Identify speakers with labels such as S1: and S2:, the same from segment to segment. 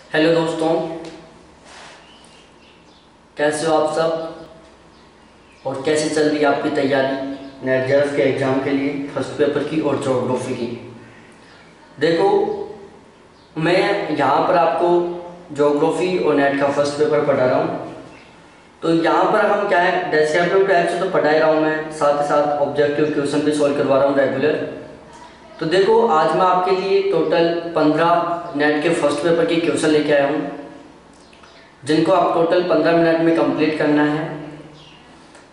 S1: Hello दोस्तों, कैसे हो आप सब और कैसे चल रही है आपकी तैयारी नेट जेआरएफ के एग्ज़ाम के लिए फर्स्ट पेपर की और ज्योग्राफी की। देखो, मैं यहाँ पर आपको ज्योग्राफी और नेट का फर्स्ट पेपर पढ़ा रहा हूँ। तो यहाँ पर हम क्या है, डिस्क्रिप्टिव टाइप से तो पढ़ा ही रहा हूँ मैं, साथ ही साथ ऑब्जेक्टिव क्वेश्चन भी सॉल्व करवा रहा हूँ रेगुलर। तो देखो, आज मैं आपके लिए टोटल 15 नेट के फर्स्ट पेपर के क्वेश्चन लेके आया हूँ, जिनको आप टोटल 15 मिनट में कंप्लीट करना है।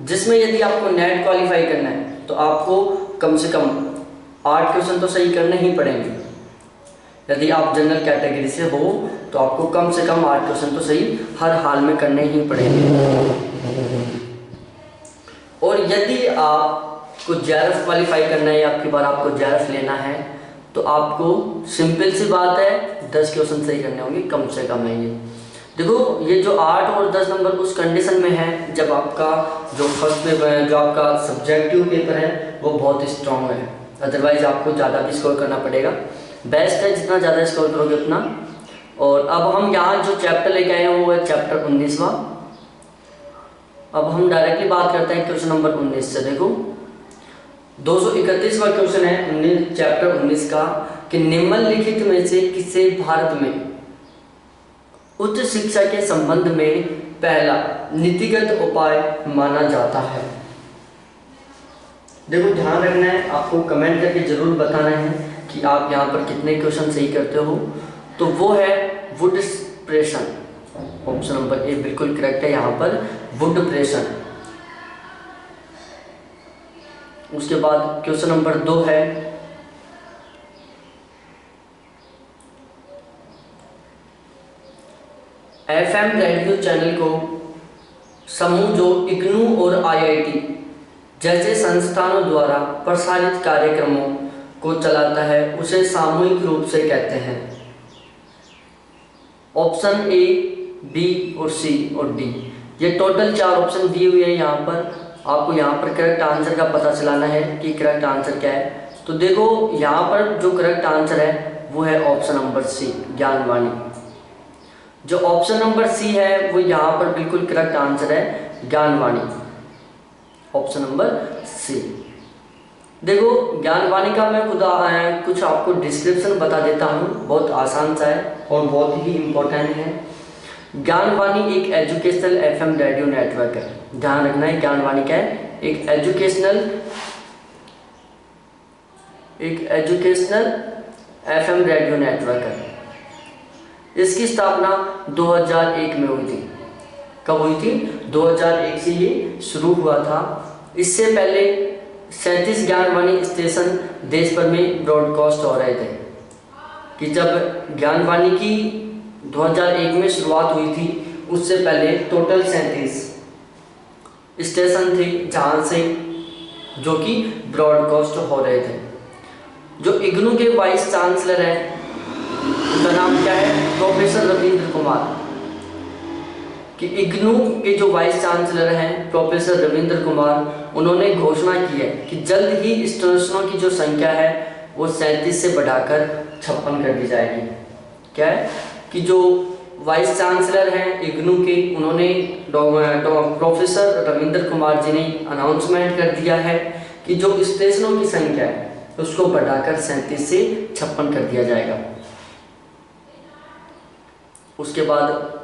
S1: जिसमें यदि आपको नेट क्वालिफाई करना है तो आपको कम से कम 8 क्वेश्चन तो सही करने ही पड़ेंगे। यदि आप जनरल कैटेगरी से हो तो आपको कम से कम 8 क्वेश्चन तो सही हर हाल में करने ही पड़ेंगे। और यदि आपको जेआरएफ क्वालिफाई करना है, आपकी बार आपको जेआरएफ लेना है, तो आपको सिंपल सी बात है 10 क्वेश्चन सही करने होंगे कम से कम है। ये देखो, ये जो 8 और 10 नंबर उस कंडीशन में है जब आपका जो फर्स्ट पेपर है, जो आपका सब्जेक्टिव पेपर है वो बहुत स्ट्रॉन्ग है। अदरवाइज आपको ज़्यादा भी स्कोर करना पड़ेगा। बेस्ट है जितना ज़्यादा स्कोर करोगे उतना। और अब हम यहाँ जो चैप्टर लेके आए हैं वो है चैप्टर 19वां। अब हम डायरेक्टली बात करते हैं क्वेश्चन नंबर 19 से। देखो, 231वां क्वेश्चन है 19 चैप्टर 19 का कि निम्नलिखित में से किसे भारत में उच्च शिक्षा के संबंध में पहला नीतिगत उपाय माना जाता है। देखो, ध्यान रखना है, आपको कमेंट करके जरूर बताना है कि आप यहाँ पर कितने क्वेश्चन सही करते हो। तो वो है वुड प्रेशन। ऑप्शन नंबर ए बिल्कुल करेक्ट है यहाँ पर, वुड प्रेशन। उसके बाद क्वेश्चन नंबर 2 है एफएम रेडियो चैनल को समूह जो इग्नू और आईआईटी जैसे संस्थानों द्वारा प्रसारित कार्यक्रमों को चलाता है उसे सामूहिक रूप से कहते हैं। ऑप्शन ए, बी और सी और डी, ये टोटल 4 ऑप्शन दिए हुए हैं यहाँ पर। आपको यहाँ पर करेक्ट आंसर का पता चलाना है कि करेक्ट आंसर क्या है। तो देखो, यहाँ पर जो करेक्ट आंसर है वो है ऑप्शन नंबर सी, ज्ञानवाणी। जो ऑप्शन नंबर सी है वो यहाँ पर बिल्कुल करेक्ट आंसर है, ज्ञानवाणी, ऑप्शन नंबर सी। देखो, ज्ञानवाणी का मैं खुद कुछ आपको डिस्क्रिप्शन बता देता हूँ, बहुत आसान सा है और बहुत ही इम्पोर्टेंट है। ज्ञानवाणी एक एजुकेशनल एफएम रेडियो नेटवर्क है। ध्यान रखना है, ज्ञानवाणी क्या है, एक एजुकेशनल एफएम रेडियो नेटवर्क है। इसकी स्थापना 2001 में हुई थी। कब हुई थी? 2001 से ये शुरू हुआ था। इससे पहले 37 ज्ञानवाणी स्टेशन देश भर में ब्रॉडकास्ट हो रहे थे। कि जब ज्ञानवाणी की 2001 में शुरुआत हुई थी, उससे पहले टोटल 37 स्टेशन थे जहाँ से जो कि ब्रॉडकास्ट हो रहे थे। जो इग्नू के वाइस चांसलर हैं उनका नाम क्या है? प्रोफेसर रविंद्र कुमार। कि इग्नू के जो वाइस चांसलर हैं प्रोफेसर रविंद्र कुमार, उन्होंने घोषणा की है कि जल्द ही स्टेशनों की जो संख्या है वो 37 से बढ़ाकर 56 कर दी जाएगी। क्या है कि जो वाइस चांसलर हैं इग्नू के, उन्होंने प्रोफेसर रविंद्र कुमार जी ने अनाउंसमेंट कर दिया है कि जो स्टेशनों की संख्या है उसको बढ़ाकर 37 से 56 कर दिया जाएगा। उसके बाद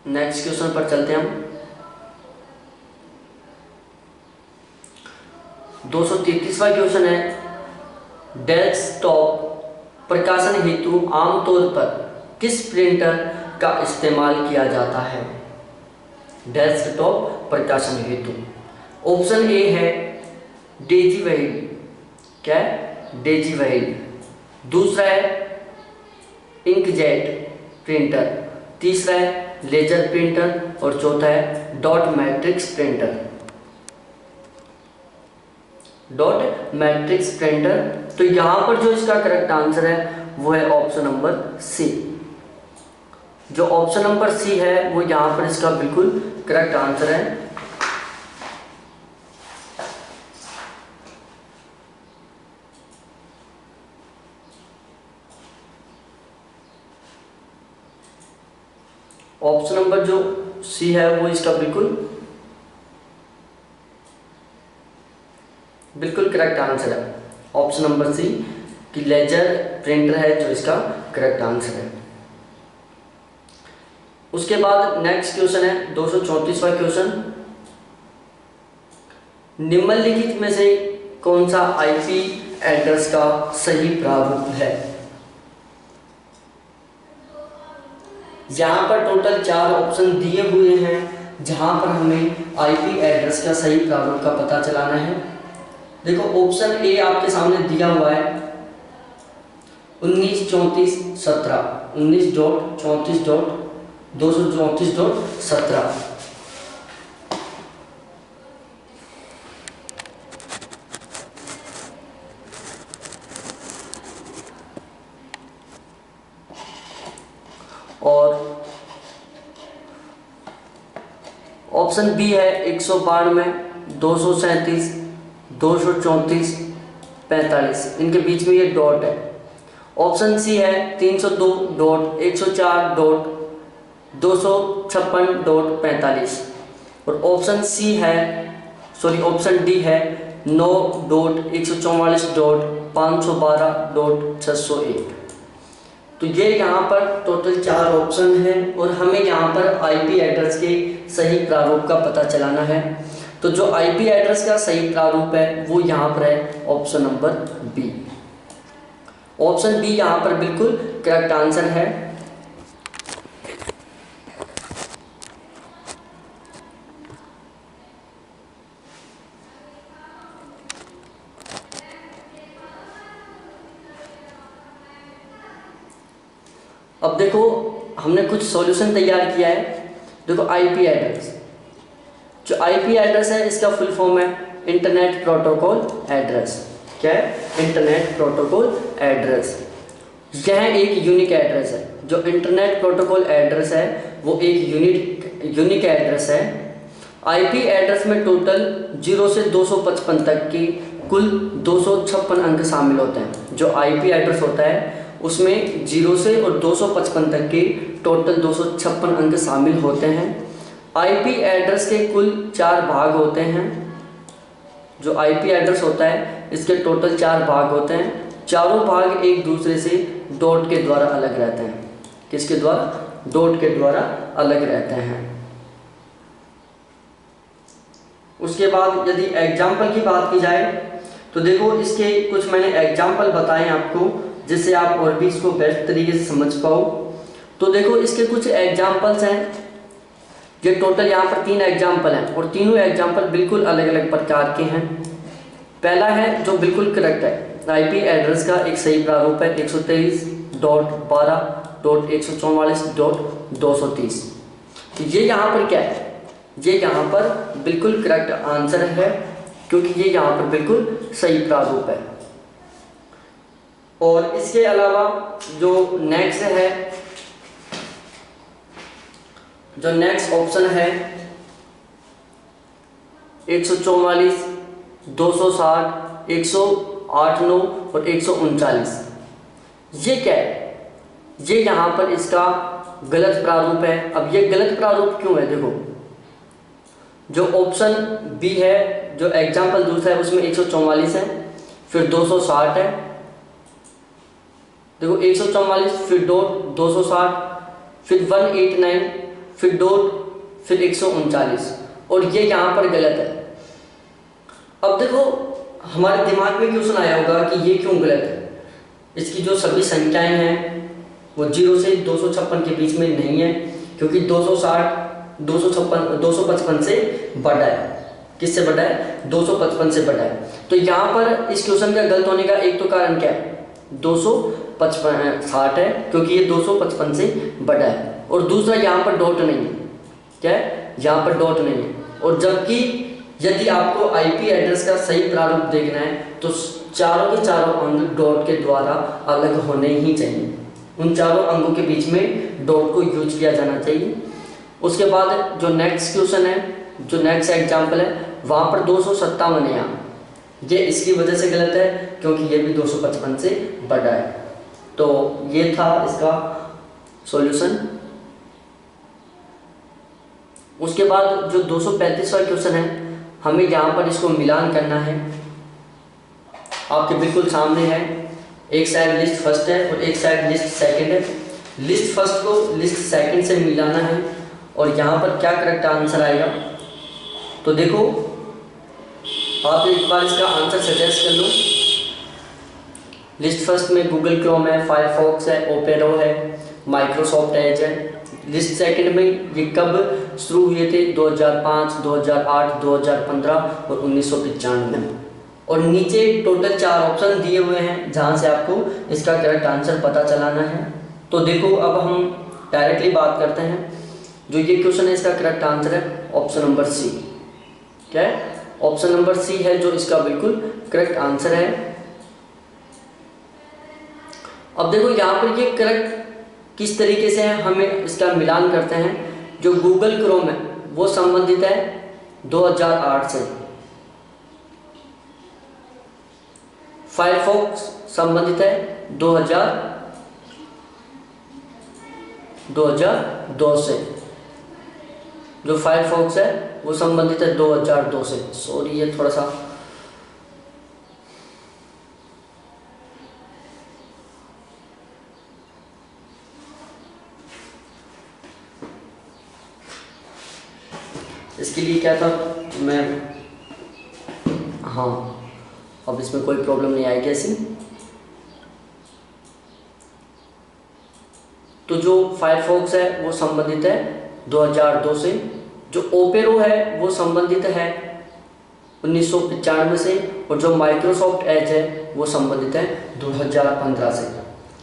S1: नेक्स्ट क्वेश्चन पर चलते हैं हम। 233वां क्वेश्चन है डेस्कटॉप प्रकाशन हेतु आमतौर पर किस प्रिंटर का इस्तेमाल किया जाता है? डेस्कटॉप प्रकाशन हेतु ऑप्शन ए है डेजी वहील। क्या है? Daisy wheel. दूसरा है इंकजेट प्रिंटर, तीसरा है लेजर प्रिंटर और चौथा है dot matrix printer. Dot matrix printer. तो यहां पर जो इसका करेक्ट आंसर है वो है ऑप्शन नंबर सी। जो ऑप्शन नंबर सी है वो यहां पर इसका बिल्कुल करेक्ट आंसर है। ऑप्शन नंबर जो सी है वो इसका बिल्कुल करेक्ट आंसर है। ऑप्शन नंबर सी कि लेजर प्रिंटर है जो इसका करेक्ट आंसर है। उसके बाद नेक्स्ट क्वेश्चन है 234वां क्वेश्चन, निम्नलिखित में से कौन सा आईपी एड्रेस का सही प्रारूप है। यहाँ पर टोटल 4 ऑप्शन दिए हुए हैं जहां पर हमें आईपी एड्रेस का सही प्रारूप का पता चलाना है। देखो ऑप्शन ए आपके सामने दिया हुआ है 1934.17 19.34.234.17। और ऑप्शन बी है 192, 237, 234, 45, इनके बीच में ये डॉट है। ऑप्शन सी है 302.104.256.45 और ऑप्शन डी है 9.144.512.601। तो ये यहाँ पर टोटल 4 ऑप्शन हैं और हमें यहाँ पर आईपी एड्रेस के सही प्रारूप का पता चलाना है। तो जो आईपी एड्रेस का सही प्रारूप है वो यहाँ पर है option number B. Option B यहाँ पर बिल्कुल करेक्ट आंसर है। अब देखो हमने कुछ सॉल्यूशन तैयार किया है। देखो आईपी एड्रेस, जो आईपी एड्रेस है इसका फुल फॉर्म है इंटरनेट प्रोटोकॉल एड्रेस। क्या है? Internet protocol address. यह एक यूनिक एड्रेस है। जो इंटरनेट प्रोटोकॉल एड्रेस है वो एक यूनिक एड्रेस है। आईपी एड्रेस में टोटल 0 से 255 तक की कुल 256 अंक शामिल होते हैं। जो आईपी एड्रेस होता है उसमें 0 से और 255 तक के टोटल 256 अंक शामिल होते हैं। आईपी एड्रेस के कुल 4 भाग होते हैं। जो आईपी एड्रेस होता है इसके टोटल 4 भाग होते हैं। चारों भाग एक दूसरे से डॉट के द्वारा अलग रहते हैं। किसके द्वारा? डॉट के द्वारा अलग रहते हैं। उसके बाद यदि एग्जाम्पल की बात की जाए तो देखो इसके कुछ मैंने एग्जाम्पल बताए आपको जिससे आप और भी इसको बेस्ट तरीके से समझ पाओ। तो देखो इसके कुछ एग्जाम्पल्स हैं। ये टोटल यहाँ पर 3 एग्जाम्पल हैं और तीनों एग्जाम्पल बिल्कुल अलग अलग प्रकार के हैं। पहला है जो बिल्कुल करेक्ट है, आईपी एड्रेस का एक सही प्रारूप है 123.12.144.230। तो ये यहाँ पर क्या है? ये यहाँ पर बिल्कुल करेक्ट आंसर है क्योंकि ये यहाँ पर बिल्कुल सही प्रारूप है। और इसके अलावा जो नेक्स्ट ऑप्शन है 144, 260, 108.9 और 139, ये क्या है? ये यहाँ पर इसका गलत प्रारूप है। अब ये गलत प्रारूप क्यों है? देखो जो ऑप्शन बी है, जो एग्जाम्पल दूसरा है उसमें 144 है, फिर 260 है। देखो 144 फिर डॉट 260 फिर 189 फिर डॉट फिर 139 और ये यहाँ पर गलत है। अब देखो हमारे दिमाग में क्वेश्चन आया होगा कि ये क्यों गलत है। इसकी जो सभी संख्याएं हैं वो 0 से 256 के बीच में नहीं है क्योंकि 255 से बड़ा है। किससे बड़ा है? 255 से बड़ा है। तो यहाँ पर इस क्वेश्चन का गलत होने का एक तो कारण क्या है? 260 है क्योंकि ये 255 से बड़ा है और दूसरा यहाँ पर डॉट नहीं है। क्या है? यहाँ पर डॉट नहीं है। और जबकि यदि आपको आईपी एड्रेस का सही प्रारूप देखना है तो चारों के चारों अंक डॉट के द्वारा अलग होने ही चाहिए। उन चारों अंकों के बीच में डॉट को यूज किया जाना चाहिए। उसके बाद जो नेक्स्ट क्वेश्चन है, जो नेक्स्ट एग्जाम्पल है, वहाँ पर 257 है। यहाँ ये इसकी वजह से गलत है क्योंकि ये भी 255 से बड़ा है। तो ये था इसका सॉल्यूशन। उसके बाद जो 235वां क्वेश्चन है, हमें यहाँ पर इसको मिलान करना है। आपके बिल्कुल सामने है, एक साइड लिस्ट फर्स्ट है और एक साइड लिस्ट सेकंड है। लिस्ट फर्स्ट को लिस्ट सेकंड से मिलाना है और यहाँ पर क्या करेक्ट आंसर आएगा। तो देखो, आप एक बार इसका आंसर सजेस्ट कर लो। लिस्ट फर्स्ट में गूगल क्रोम है, फायरफॉक्स है, ओपेरा है, माइक्रोसॉफ्ट एज है। लिस्ट सेकंड में ये कब शुरू हुए थे? 2005, 2008, 2015 और 1995 में। और नीचे टोटल 4 ऑप्शन दिए हुए हैं जहां से आपको इसका करेक्ट आंसर पता चलाना है। तो देखो, अब हम डायरेक्टली बात करते हैं। जो ये क्वेश्चन है, इसका करेक्ट आंसर है ऑप्शन नंबर सी। क्या है? ऑप्शन नंबर सी है जो इसका बिल्कुल करेक्ट आंसर है। अब देखो, यहाँ पर ये करेक्ट किस तरीके से है, हमें इसका मिलान करते हैं। जो गूगल क्रोम है वो संबंधित है 2008 से, फायरफॉक्स संबंधित है 2002 से। जो फायरफॉक्स है वो संबंधित है 2002 से। सॉरी, ये थोड़ा सा इसके लिए क्या था, मैं हाँ, अब इसमें कोई प्रॉब्लम नहीं आएगी ऐसी। तो जो फायरफॉक्स है वो संबंधित है 2002 से। जो ओपेरो है वो संबंधित है 1995 से। और जो माइक्रोसॉफ्ट एज है वो संबंधित है 2015 से।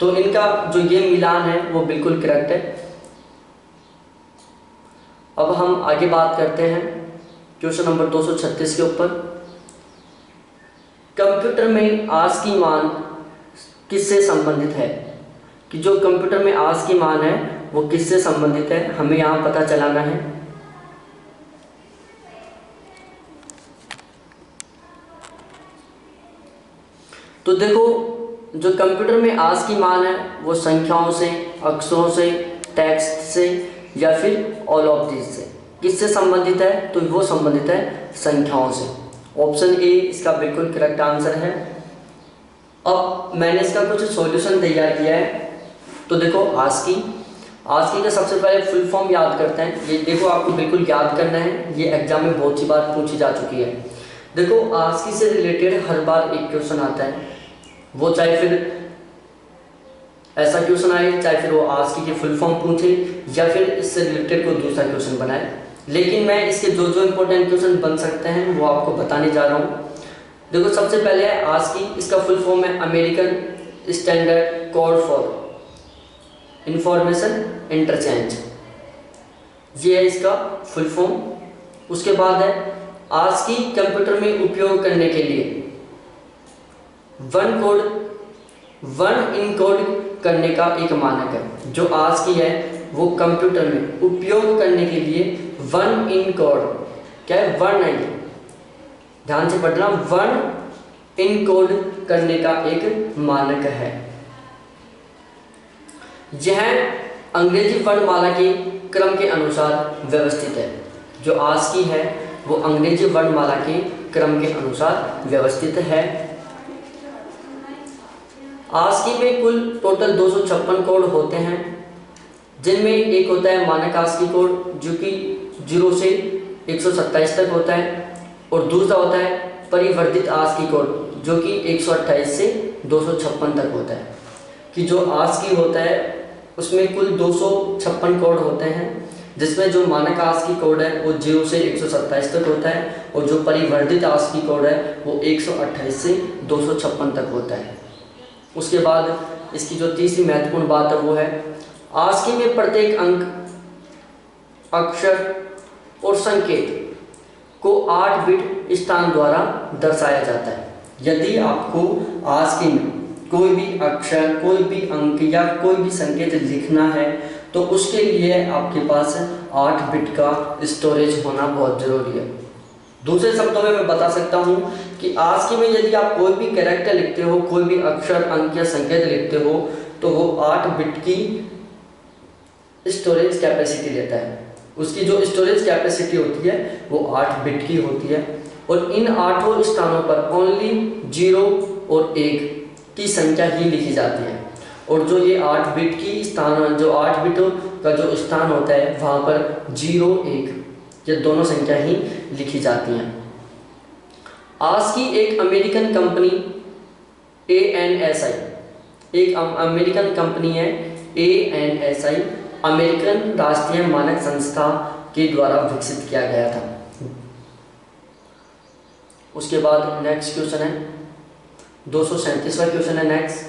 S1: तो इनका जो ये मिलान है वो बिल्कुल करेक्ट है। अब हम आगे बात करते हैं क्वेश्चन नंबर 236 के ऊपर। कंप्यूटर में आज की मान किससे संबंधित है? कि जो कंप्यूटर में आज की मान है वो किससे संबंधित है, हमें यहाँ पता चलाना है। तो देखो, जो कंप्यूटर में आज की मान है वो संख्याओं से, अक्षरों से, टेक्स्ट से या फिर ऑल ऑफ दिस से किससे संबंधित है? तो वो संबंधित है संख्याओं से। ऑप्शन ए इसका बिल्कुल करेक्ट आंसर है। अब मैंने इसका कुछ सॉल्यूशन तैयार किया है। तो देखो, आस्की का सबसे पहले फुल फॉर्म याद करते हैं। ये देखो, आपको बिल्कुल याद करना है, ये एग्जाम में बहुत सी बार पूछी जा चुकी है। देखो, आस्की से रिलेटेड हर बार एक क्वेश्चन आता है, वो चाहे फिर ऐसा क्वेश्चन आए, चाहे फिर वो आस्की की फुल फॉर्म पूछे या फिर इससे रिलेटेड कोई दूसरा क्वेश्चन बनाए। लेकिन मैं इसके जो इंपॉर्टेंट क्वेश्चन बन सकते हैं वो आपको बताने जा रहा हूँ। देखो, सबसे पहले है आस्की। इसका फुल फॉर्म है American standard code for information interchange. ये है इसका फुल फॉर्म। उसके बाद है आस्की कंप्यूटर में उपयोग करने के लिए वन इनकोड करने का एक मानक है। जो आस्की है वो कंप्यूटर में उपयोग करने के लिए वन इनकोड, क्या है? वन है, ध्यान से पढ़ना, वन इनकोड करने का एक मानक है। यह अंग्रेजी वर्णमाला के क्रम के अनुसार व्यवस्थित है। जो आस्की है वो अंग्रेजी वर्णमाला के क्रम के अनुसार व्यवस्थित है। आस्की में कुल टोटल 256 कोड होते हैं, जिनमें एक होता है मानक आस्की कोड जो कि 0 से 127 तक होता है, और दूसरा होता है परिवर्धित आस्की कोड जो कि 128 से 256 तक होता है। कि जो आस्की होता है उसमें कुल 256 कोड होते हैं, जिसमें जो मानक आस्की कोड है वो 0 से 127 तक होता है, और जो परिवर्धित आस्की कोड है वो 128 से 256 तक होता है। उसके बाद इसकी जो तीसरी महत्वपूर्ण बात है वो है आस्की में प्रत्येक अंक, अक्षर और संकेत को 8 बिट स्थान द्वारा दर्शाया जाता है। यदि आपको आस्की में कोई भी अक्षर, कोई भी अंक या कोई भी संकेत लिखना है तो उसके लिए आपके पास 8 बिट का स्टोरेज होना बहुत ज़रूरी है। दूसरे शब्दों में मैं बता सकता हूँ कि आस्की में यदि आप कोई भी कैरेक्टर लिखते हो, कोई भी अक्षर, अंक या संकेत लिखते हो तो वो 8 बिट की स्टोरेज कैपेसिटी लेता है। उसकी जो स्टोरेज कैपेसिटी होती है वो 8 बिट की होती है और इन 8 स्थानों पर ओनली 0 और 1 की संख्या ही लिखी जाती है। और जो ये 8 बिट की स्थान, जो 8 बिटों का जो स्थान होता है वहाँ पर 0 1 ये दोनों संख्या ही लिखी जाती हैं। आज की एक अमेरिकन कंपनी ANSI, एक अमेरिकन कंपनी है ANSI, अमेरिकन राष्ट्रीय मानक संस्था के द्वारा विकसित किया गया था। उसके बाद नेक्स्ट क्वेश्चन है 237वां क्वेश्चन है। नेक्स्ट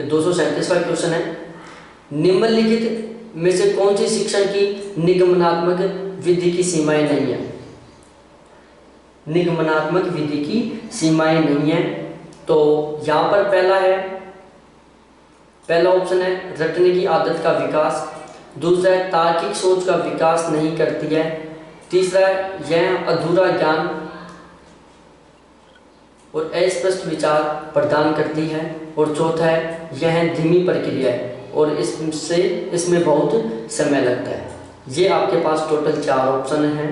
S1: 237वां क्वेश्चन है, निम्नलिखित में से कौन सी शिक्षण की निगमनात्मक विधि की सीमाएं नहीं है? निगमनात्मक विधि की सीमाएं नहीं है तो यहाँ पर पहला ऑप्शन है रटने की आदत का विकास, दूसरा है तार्किक सोच का विकास नहीं करती है, तीसरा है यह अधूरा ज्ञान और अस्पष्ट विचार प्रदान करती है, और चौथा है यह धीमी प्रक्रिया है और इसमें बहुत समय लगता है। ये आपके पास टोटल 4 ऑप्शन हैं।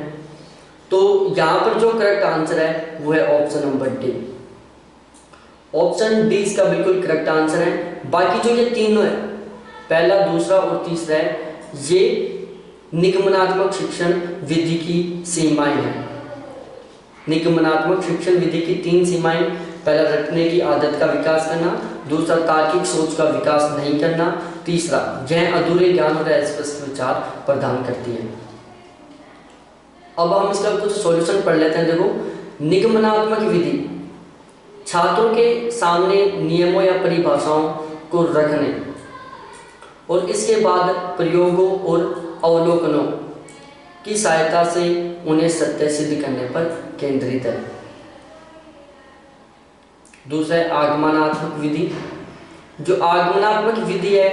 S1: तो यहाँ पर जो करेक्ट आंसर है वो है option number D. Option D इसका बिल्कुल करेक्ट आंसर है। बाकी जो ये तीनों है, पहला, दूसरा और तीसरा है, ये निगमनात्मक शिक्षण विधि की सीमाएं हैं। निगमनात्मक शिक्षण विधि की 3 सीमाएं, पहला रटने की आदत का विकास करना, दूसरा तार्किक सोच का विकास नहीं करना, तीसरा यह अधूरे ज्ञान और अस्पष्ट विचार प्रदान करती है। अब हम इसका कुछ सॉल्यूशन पढ़ लेते हैं। देखो, निगमनात्मक विधि छात्रों के सामने नियमों या परिभाषाओं को रखने और इसके बाद प्रयोगों और अवलोकनों की सहायता से उन्हें सत्य सिद्ध करने पर केंद्रित है। दूसरा है आगमनात्मक विधि। जो आगमनात्मक विधि है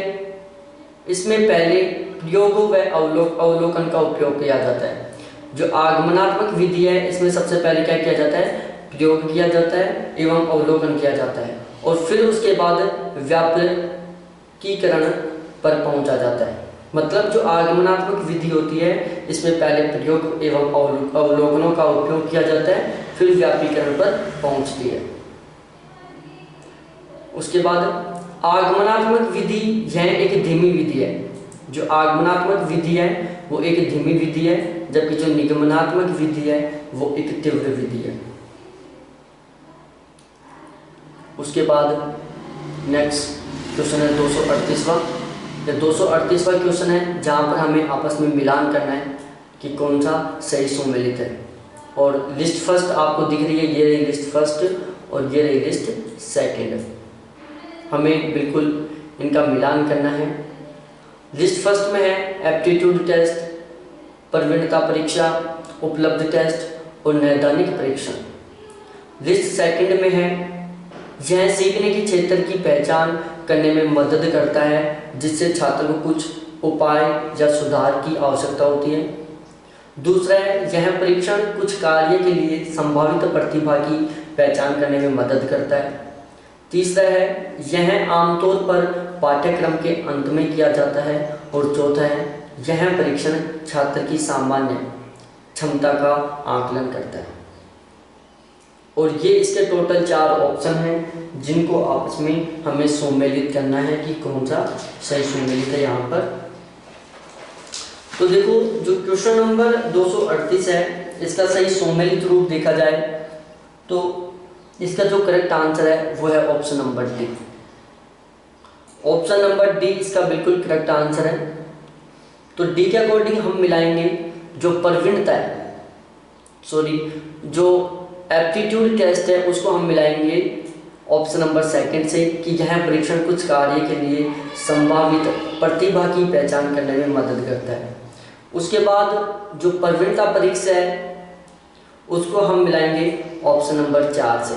S1: इसमें पहले प्रयोगों व अवलोकन का उपयोग किया जाता है। जो आगमनात्मक विधि है इसमें सबसे पहले क्या किया जाता है? प्रयोग किया जाता है एवं अवलोकन किया जाता है और फिर उसके बाद व्यापकीकरण पर पहुंचा जाता है। मतलब जो आगमनात्मक विधि होती है इसमें पहले प्रयोग एवं अवलोकनों का उपयोग किया जाता है, फिर व्यापीकरण पर पहुंचती है। उसके बाद आगमनात्मक विधि यह एक धीमी विधि है। जो आगमनात्मक विधि है वो एक धीमी विधि है, जबकि जो निगमनात्मक विधि है वो एक तीव्र विधि है। उसके बाद नेक्स्ट क्वेश्चन है 238वां। ये 238वां क्वेश्चन है जहाँ पर हमें आपस में मिलान करना है कि कौन सा सही सुमेलित है। और लिस्ट फर्स्ट आपको दिख रही है, ये रही लिस्ट फर्स्ट और ये रही लिस्ट सेकंड। हमें बिल्कुल इनका मिलान करना है। लिस्ट फर्स्ट में है एप्टीट्यूड टेस्ट, प्रवीणता परीक्षा, उपलब्धि टेस्ट और नैदानिक परीक्षण। लिस्ट सेकंड में है यह सीखने के क्षेत्र की पहचान करने में मदद करता है जिससे छात्र को कुछ उपाय या सुधार की आवश्यकता होती है। दूसरा है यह परीक्षण कुछ कार्य के लिए संभावित प्रतिभा की पहचान करने में मदद करता है। तीसरा है यह आमतौर पर पाठ्यक्रम के अंत में किया जाता है। और चौथा है यह परीक्षण छात्र की सामान्य क्षमता का आकलन करता है। और ये इसके टोटल 4 ऑप्शन हैं जिनको आपस में हमें सुमेलित करना है कि कौन सा सही सुमेलित है यहाँ पर। तो देखो, जो क्वेश्चन नंबर 238 है इसका सही सुमेलित रूप देखा जाए तो इसका जो करेक्ट आंसर है वो है option number D. Option number D इसका बिल्कुल करेक्ट आंसर है। तो डी के अकॉर्डिंग हम मिलाएंगे जो प्रवीणता है, जो एप्टीट्यूड टेस्ट है उसको हम मिलाएंगे ऑप्शन नंबर सेकंड से कि यह परीक्षण कुछ कार्य के लिए संभावित प्रतिभा की पहचान करने में मदद करता है। उसके बाद जो प्रवीणता परीक्षा है उसको हम मिलाएंगे ऑप्शन नंबर 4 से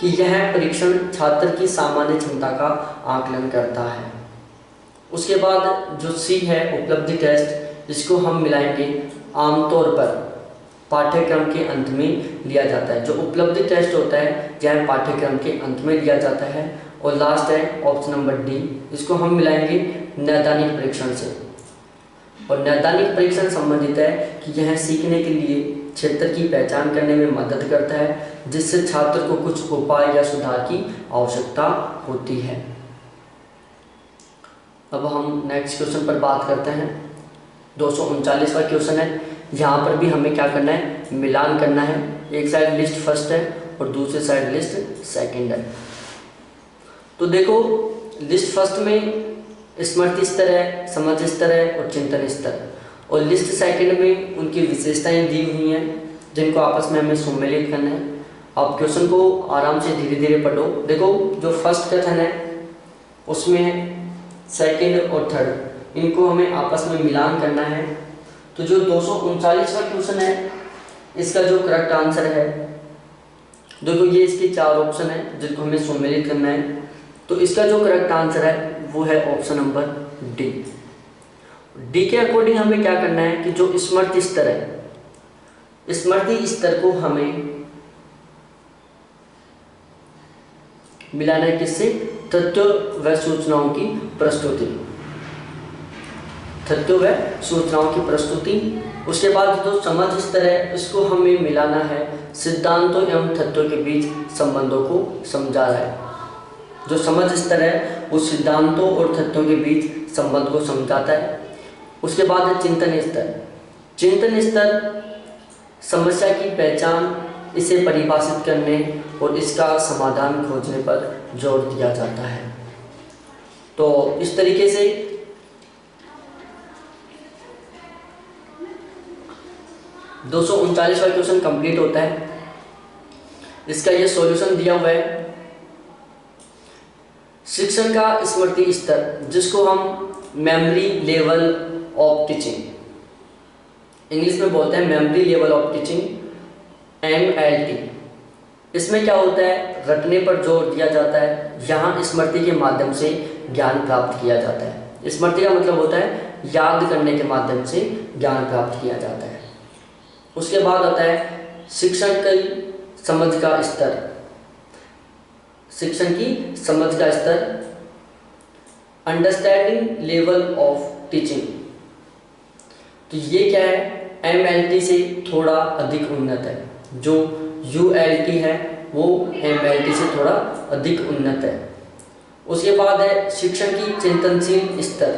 S1: कि यह परीक्षण छात्र की सामान्य क्षमता का आकलन करता है। उसके बाद जो सी है उपलब्धि टेस्ट, इसको हम मिलाएंगे आमतौर पर पाठ्यक्रम के अंत में लिया जाता है। जो उपलब्धि टेस्ट होता है यह पाठ्यक्रम के अंत में लिया जाता है। और लास्ट है ऑप्शन नंबर डी, इसको हम मिलाएंगे नैदानिक परीक्षण से। और नैदानिक परीक्षण संबंधित है कि यह सीखने के लिए क्षेत्र की पहचान करने में मदद करता है जिससे छात्र को कुछ उपाय या सुधार की आवश्यकता होती है। अब हम नेक्स्ट क्वेश्चन पर बात करते हैं। 239वां क्वेश्चन है। यहाँ पर भी हमें क्या करना है, मिलान करना है। एक साइड लिस्ट फर्स्ट है और दूसरी साइड लिस्ट सेकंड है। तो देखो लिस्ट फर्स्ट में स्मृति स्तर है, समझ स्तर है और चिंतन स्तर, और लिस्ट सेकंड में उनकी विशेषताएं दी हुई हैं जिनको आपस में हमें सम्मिलित करना है। आप क्वेश्चन को आराम से धीरे धीरे पढ़ो। देखो जो फर्स्ट कथन है उसमें सेकंड और थर्ड इनको हमें आपस में मिलान करना है। तो जो 239वां क्वेश्चन है इसका जो करेक्ट आंसर है, देखो ये इसके 4 ऑप्शन है जिनको हमें सम्मिलित करना है। तो इसका जो करेक्ट आंसर है वो है ऑप्शन नंबर डी। डी के अकॉर्डिंग हमें क्या करना है कि जो स्मृति स्तर है, स्मृति स्तर को हमें मिलाना है किससे, तथ्यों व सूचनाओं की प्रस्तुति, तथ्यों व सूचनाओं की प्रस्तुति। उसके बाद जो समझ स्तर है इसको हमें मिलाना है सिद्धांतों एवं तथ्यों के बीच संबंधों को समझा रहा है। जो समझ स्तर है वो सिद्धांतों और तथ्यों के बीच संबंध को समझाता है। उसके बाद है चिंतन स्तर। चिंतन स्तर समस्या की पहचान, इसे परिभाषित करने और इसका समाधान खोजने पर जोर दिया जाता है। तो इस तरीके से 239वां क्वेश्चन कंप्लीट होता है। इसका ये सॉल्यूशन दिया हुआ है। शिक्षण का स्मृति स्तर जिसको हम memory level of teaching, English में बोलते हैं memory level of teaching, MLT। इसमें क्या होता है, रटने पर जोर दिया जाता है। यहाँ स्मृति के माध्यम से ज्ञान प्राप्त किया जाता है। स्मृति का मतलब होता है याद करने के माध्यम से ज्ञान प्राप्त किया जाता है। उसके बाद आता है शिक्षण की समझ का स्तर। शिक्षण की समझ का स्तर, अंडरस्टैंडिंग लेवल ऑफ टीचिंग। तो ये क्या है, MLT से थोड़ा अधिक उन्नत है। जो ULT है वो MLT से थोड़ा अधिक उन्नत है। उसके बाद है शिक्षण की चिंतनशील स्तर।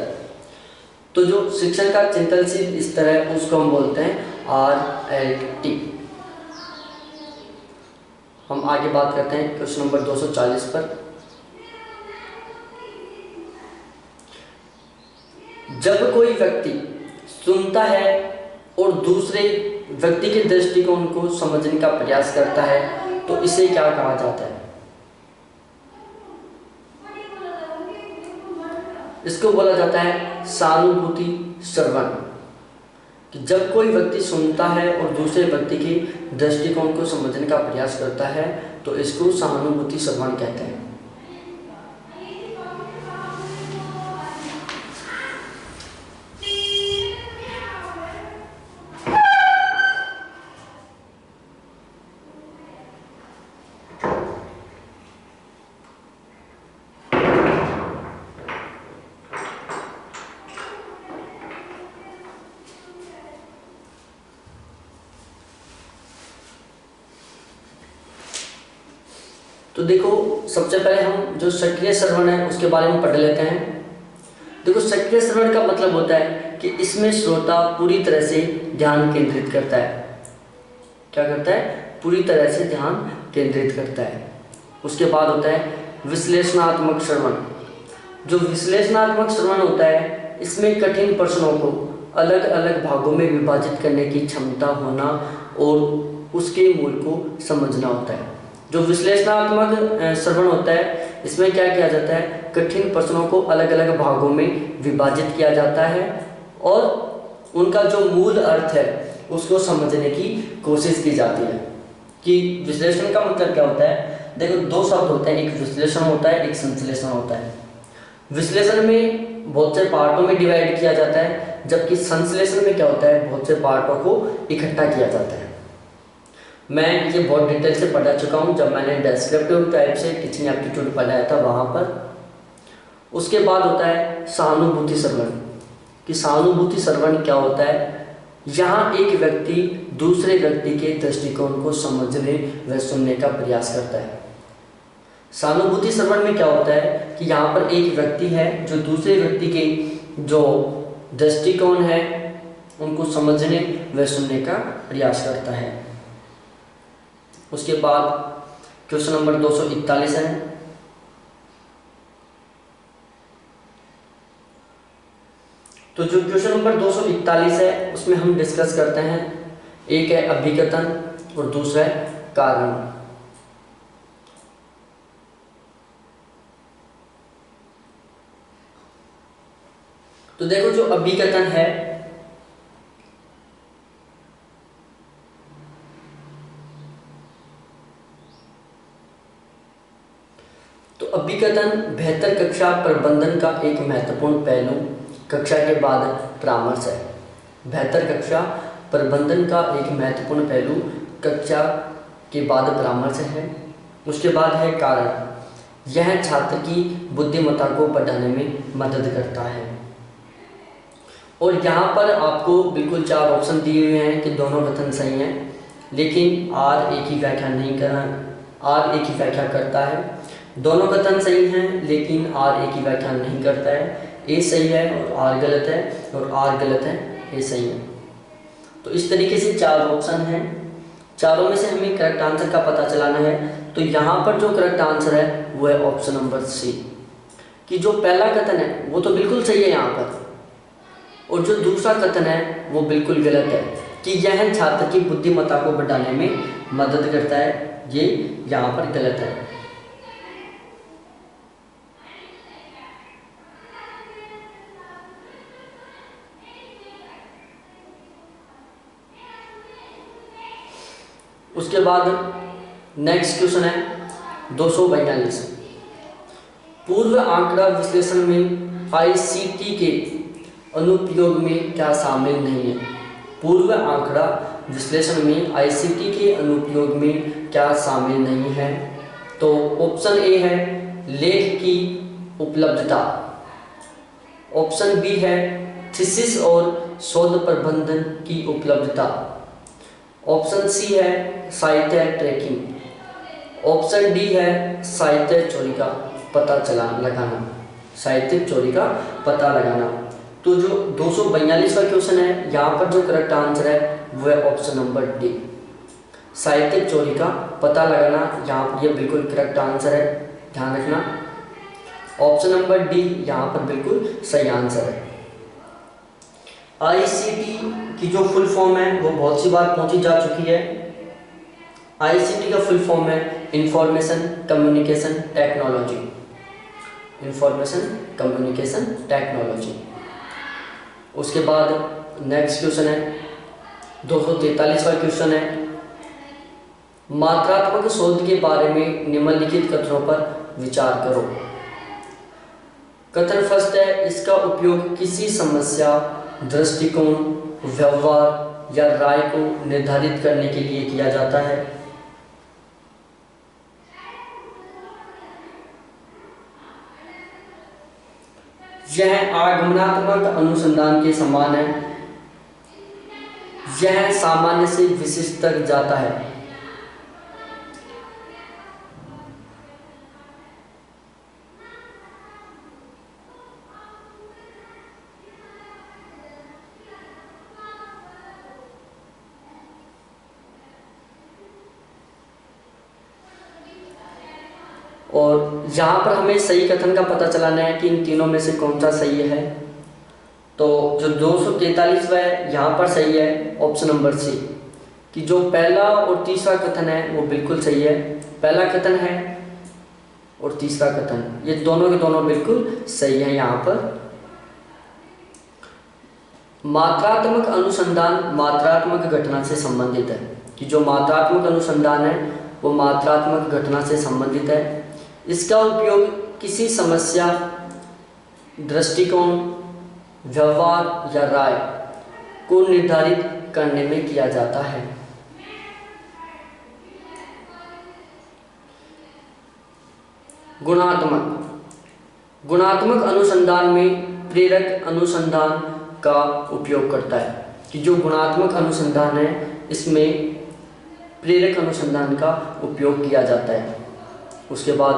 S1: तो जो शिक्षण का चिंतनशील स्तर है उसको हम बोलते हैं RLT। हम आगे बात करते हैं क्वेश्चन नंबर 240 पर। जब कोई व्यक्ति सुनता है और दूसरे व्यक्ति के दृष्टिकोण को समझने का प्रयास करता है तो इसे क्या कहा जाता है? इसको बोला जाता है सहानुभूति श्रवण। कि जब कोई व्यक्ति सुनता है और दूसरे व्यक्ति के दृष्टिकोण को समझने का प्रयास करता है तो इसको सहानुभूति श्रवण कहते हैं। तो देखो सबसे पहले हम जो सक्रिय श्रवण है उसके बारे में पढ़ लेते हैं। देखो सक्रिय श्रवण का मतलब होता है कि इसमें श्रोता पूरी तरह से ध्यान केंद्रित करता है। क्या करता है? पूरी तरह से ध्यान केंद्रित करता है। उसके बाद होता है विश्लेषणात्मक श्रवण। जो विश्लेषणात्मक श्रवण होता है इसमें कठिन प्रश्नों को अलग अलग भागों में विभाजित करने की क्षमता होना और उसके मूल को समझना होता है। जो विश्लेषणात्मक श्रवण होता है इसमें क्या किया जाता है, कठिन प्रश्नों को अलग अलग भागों में विभाजित किया जाता है और उनका जो मूल अर्थ है उसको समझने की कोशिश की जाती है। कि विश्लेषण का मतलब क्या होता है? देखो दो शब्द होते हैं, एक विश्लेषण होता है, एक संश्लेषण होता है। विश्लेषण में बहुत से पार्टों में डिवाइड किया जाता है, जबकि संश्लेषण में क्या होता है, बहुत से पार्टों को इकट्ठा किया जाता है। मैं ये बहुत डिटेल से पढ़ा चुका हूँ जब मैंने डेस्क्रिप्टिव टाइप से टीचिंग एप्टीट्यूड पढ़ाया था वहाँ पर। उसके बाद होता है सहानुभूति श्रवण। कि सहानुभूति श्रवण क्या होता है। यहाँ एक व्यक्ति दूसरे व्यक्ति के दृष्टिकोण को समझने व सुनने का प्रयास करता है। सहानुभूति श्रवण में क्या होता है कि यहाँ पर एक व्यक्ति है जो दूसरे व्यक्ति के जो दृष्टिकोण है उनको समझने व सुनने का प्रयास करता है। उसके बाद क्वेश्चन नंबर 241 है। तो जो क्वेश्चन नंबर 241 है उसमें हम डिस्कस करते हैं, एक है अभिकथन और दूसरा है कारण। तो देखो जो अभिकथन है तो अभिकथन बेहतर कक्षा प्रबंधन का एक महत्वपूर्ण पहलू कक्षा के बाद परामर्श है। बेहतर कक्षा प्रबंधन का एक महत्वपूर्ण पहलू कक्षा के बाद परामर्श है। उसके बाद है कारण। यह छात्र की बुद्धिमत्ता को बढ़ाने में मदद करता है। और यहाँ पर आपको बिल्कुल 4 ऑप्शन दिए हुए हैं कि दोनों कथन सही हैं, लेकिन आर एक ही व्याख्या नहीं करना, आर एक ही व्याख्या करता है। दोनों कथन सही हैं लेकिन आर एक ही व्याख्या नहीं करता है। ए सही है और आर गलत है, और आर गलत है, ए सही है। तो इस तरीके से 4 ऑप्शन हैं। चारों में से हमें करेक्ट आंसर का पता चलाना है। तो यहाँ पर जो करेक्ट आंसर है वो है ऑप्शन नंबर सी, कि जो पहला कथन है वो तो बिल्कुल सही है यहाँ पर, और जो दूसरा कथन है वो बिल्कुल गलत है कि यह छात्र की बुद्धिमत्ता को बढ़ाने में मदद करता है। ये यहाँ पर गलत है। उसके बाद नेक्स्ट क्वेश्चन है 242। पूर्व आंकड़ा विश्लेषण में आईसीटी के अनुप्रयोग में क्या शामिल नहीं है। पूर्व आंकड़ा विश्लेषण में आईसीटी के अनुप्रयोग में क्या शामिल नहीं है। तो ऑप्शन ए है लेख की उपलब्धता, ऑप्शन बी है थीसिस और शोध प्रबंधन की उपलब्धता, ऑप्शन सी है साहित्य ट्रैकिंग, ऑप्शन डी है साहित्य चोरी का पता लगाना, साहित्यिक चोरी का पता लगाना। तो जो 242वां क्वेश्चन है यहाँ पर जो करेक्ट आंसर है वो है ऑप्शन नंबर डी, साहित्यिक चोरी का पता लगाना। यहाँ पर ये बिल्कुल करेक्ट आंसर है, ध्यान रखना। ऑप्शन नंबर डी यहाँ पर बिल्कुल सही आंसर है। आईसीटी की जो फुल फॉर्म है वो बहुत सी बार पहुंची जा चुकी है। आईसीटी का फुल फॉर्म है information communication technology, information communication technology. उसके बाद नेक्स्ट क्वेश्चन है 243वां क्वेश्चन है मात्रात्मक शोध के बारे में निम्नलिखित कथनों पर विचार करो। कथन फर्स्ट है इसका उपयोग किसी समस्या, दृष्टिकोण, व्यवहार या राय को निर्धारित करने के लिए किया जाता है। यह आगमनात्मक अनुसंधान के समान है। यह सामान्य से विशिष्ट तक जाता है। और यहाँ पर हमें सही कथन का पता चलाना है कि इन तीनों में से कौन सा सही है। तो जो 243वां है यहाँ पर सही है ऑप्शन नंबर सी, कि जो पहला और तीसरा कथन है वो बिल्कुल सही है। पहला कथन है और तीसरा कथन ये दोनों के दोनों बिल्कुल सही है। यहाँ पर मात्रात्मक अनुसंधान मात्रात्मक घटना से संबंधित है, कि जो मात्रात्मक अनुसंधान है वो मात्रात्मक घटना से संबंधित है। इसका उपयोग किसी समस्या, दृष्टिकोण, व्यवहार या राय को निर्धारित करने में किया जाता है। गुणात्मक अनुसंधान में प्रेरक अनुसंधान, का उपयोग करता है कि जो गुणात्मक अनुसंधान है इसमें प्रेरक अनुसंधान का उपयोग किया जाता है। उसके बाद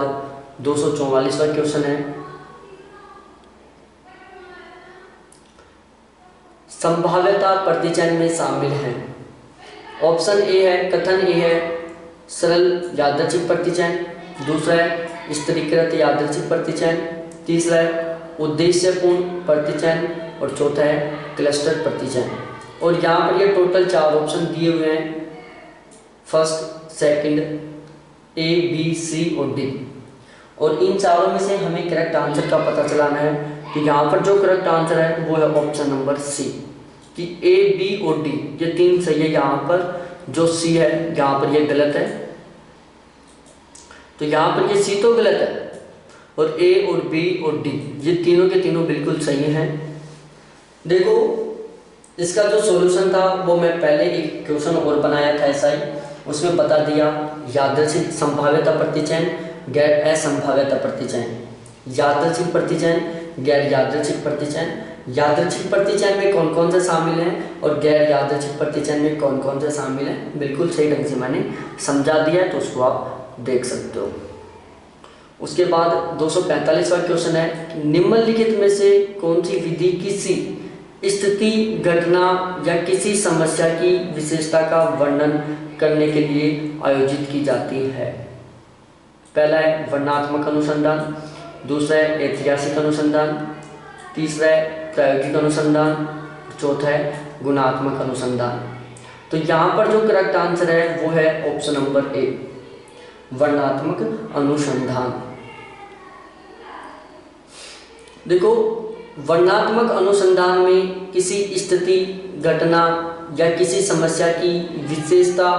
S1: 244वां क्वेश्चन है, संभाव्यता प्रतिचयन में शामिल है। ऑप्शन ए है, कथन ए है सरल यादृच्छिक प्रतिचयन, दूसरा है स्थिरीकृत यादृच्छिक प्रतिचयन, तीसरा है उद्देश्यपूर्ण प्रतिचयन और चौथा है क्लस्टर प्रतिचयन। और यहाँ पर ये टोटल 4 ऑप्शन दिए हुए हैं, फर्स्ट, सेकंड, ए, बी, सी और डी। और इन चारों में से हमें करेक्ट आंसर का पता चलाना है कि यहाँ पर जो करेक्ट आंसर है वो है ऑप्शन नंबर सी, कि ए, बी और डी ये 3 सही है। यहाँ पर जो सी है यहाँ पर ये गलत है, तो यहाँ पर ये सी तो गलत है और ए और बी और डी ये तीनों के तीनों बिल्कुल सही हैं। देखो इसका जो सॉल्यूशन था वो मैं पहले एक क्वेश्चन और बनाया था ऐसा ही, उसमें बता दिया यादृच्छिक संभाव्यता प्रतिचयन, गैर असंभाव्यता प्रतिचयन, यादृच्छिक प्रतिचयन, गैर यादृच्छिक प्रतिचयन, यादृच्छिक प्रतिचयन में कौन कौन से शामिल हैं और गैर यादृच्छिक प्रतिचयन में कौन कौन से शामिल हैं, बिल्कुल सही ढंग से मैंने समझा दिया है, तो उसको आप देख सकते हो। उसके बाद 245वां क्वेश्चन है, निम्नलिखित में से कौन सी विधि किसी स्थिति, घटना या किसी समस्या की विशेषता का वर्णन करने के लिए आयोजित की जाती है। पहला है वर्णनात्मक अनुसंधान, दूसरा है ऐतिहासिक अनुसंधान, तीसरा है प्रायोगिक अनुसंधान, चौथा है गुणात्मक अनुसंधान। तो यहाँ पर जो करेक्ट आंसर है वो है ऑप्शन नंबर ए, वर्णनात्मक अनुसंधान। देखो वर्णनात्मक अनुसंधान में किसी स्थिति, घटना या किसी समस्या की विशेषता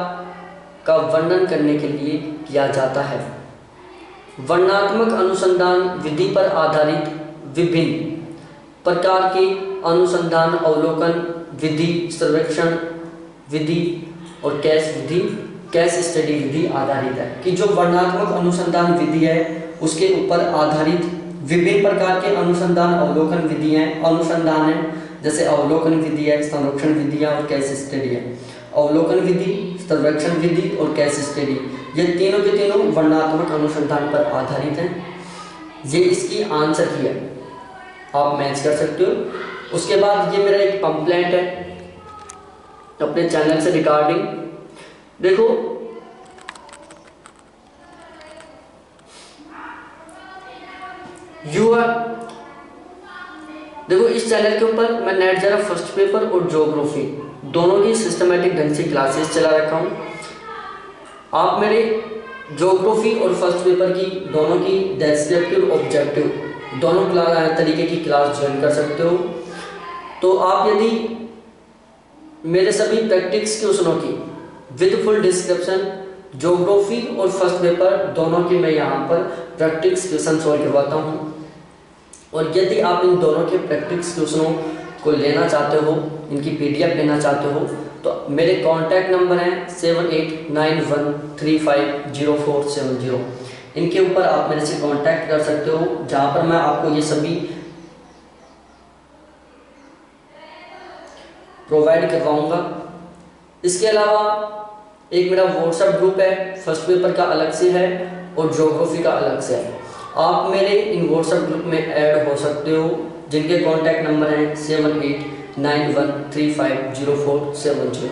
S1: का वर्णन करने के लिए किया जाता है। वर्णनात्मक अनुसंधान विधि पर आधारित विभिन्न प्रकार के अनुसंधान, अवलोकन विधि, सर्वेक्षण विधि और केस विधि, केस स्टडी विधि आधारित है। कि जो वर्णनात्मक अनुसंधान विधि है उसके ऊपर आधारित विभिन्न प्रकार के अनुसंधान, अवलोकन विधि हैं, अनुसंधान है, जैसे अवलोकन विधि है, संरक्षण विधि है और केस स्टडी है। अवलोकन विधि, सर्वेक्षण विधि और केस स्टडी ये तीनों के तीनों वर्णनात्मक अनुसंधान पर आधारित हैं। ये इसकी आंसर की है, आप मैच कर सकते हो। उसके बाद ये मेरा एक पंपलेट है अपने चैनल से रिगार्डिंग, देखो देखो इस चैनल के ऊपर मैं नेट जरा फर्स्ट पेपर और ज्योग्राफी दोनों की सिस्टमेटिक ढंग से क्लासेस चला रखा हूँ। आप मेरे ज्योग्राफी और फर्स्ट पेपर की दोनों की डेस्क्रिप्टिव, ऑब्जेक्टिव दोनों तरीके की क्लास ज्वाइन कर सकते हो। तो आप यदि मेरे सभी प्रैक्टिस क्वेश्चनों की विद फुल डिस्क्रिप्शन ज्योग्राफी और फर्स्ट पेपर दोनों की मैं यहाँ पर प्रैक्टिस क्वेश्चन सॉल्व करवाता हूँ। और यदि आप इन दोनों के प्रैक्टिस क्वेश्चनों को लेना चाहते हो, इनकी PDF लेना चाहते हो, तो मेरे कॉन्टैक्ट नंबर हैं 7891350470। इनके ऊपर आप मेरे से कांटेक्ट कर सकते हो, जहाँ पर मैं आपको ये सभी प्रोवाइड करवाऊँगा। इसके अलावा एक मेरा व्हाट्सएप ग्रुप है, फर्स्ट पेपर का अलग से है और ज्योग्राफी का अलग से है। आप मेरे इन व्हाट्सएप ग्रुप में ऐड हो सकते हो, जिनके कॉन्टैक्ट नंबर हैं 7891350470।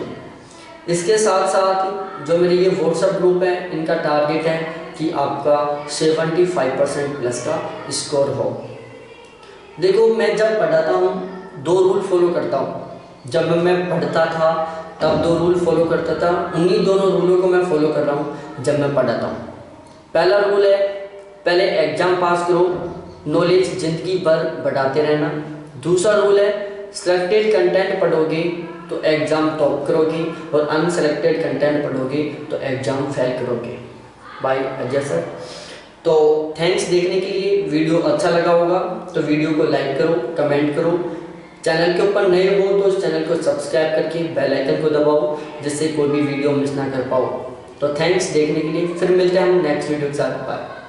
S1: इसके साथ साथ जो मेरे ये व्हाट्सएप ग्रुप है, इनका टारगेट है कि आपका 75% प्लस का स्कोर हो। देखो मैं जब पढ़ाता हूँ 2 रूल फॉलो करता हूँ। जब मैं पढ़ता था तब 2 रूल फॉलो करता था, उन्हीं दोनों रूलों को मैं फॉलो कर रहा हूँ जब मैं पढ़ाता हूँ। पहला रूल है पहले एग्जाम पास करो, नॉलेज जिंदगी भर बढ़ाते रहना। दूसरा रूल है सिलेक्टेड कंटेंट पढ़ोगे तो एग्जाम टॉप करोगे और अनसेलेक्टेड कंटेंट पढ़ोगे तो एग्जाम फेल करोगे। Bye Ajay sir. तो थैंक्स देखने के लिए। वीडियो अच्छा लगा होगा तो वीडियो को लाइक करो, कमेंट करो। चैनल के ऊपर नए हो तो इस चैनल को सब्सक्राइब करके बेल आइकन को दबाओ, जिससे कोई भी वीडियो मिस ना कर पाओ। तो थैंक्स देखने के लिए। फिर मिलते हैं हम नेक्स्ट वीडियो के साथ। बाय।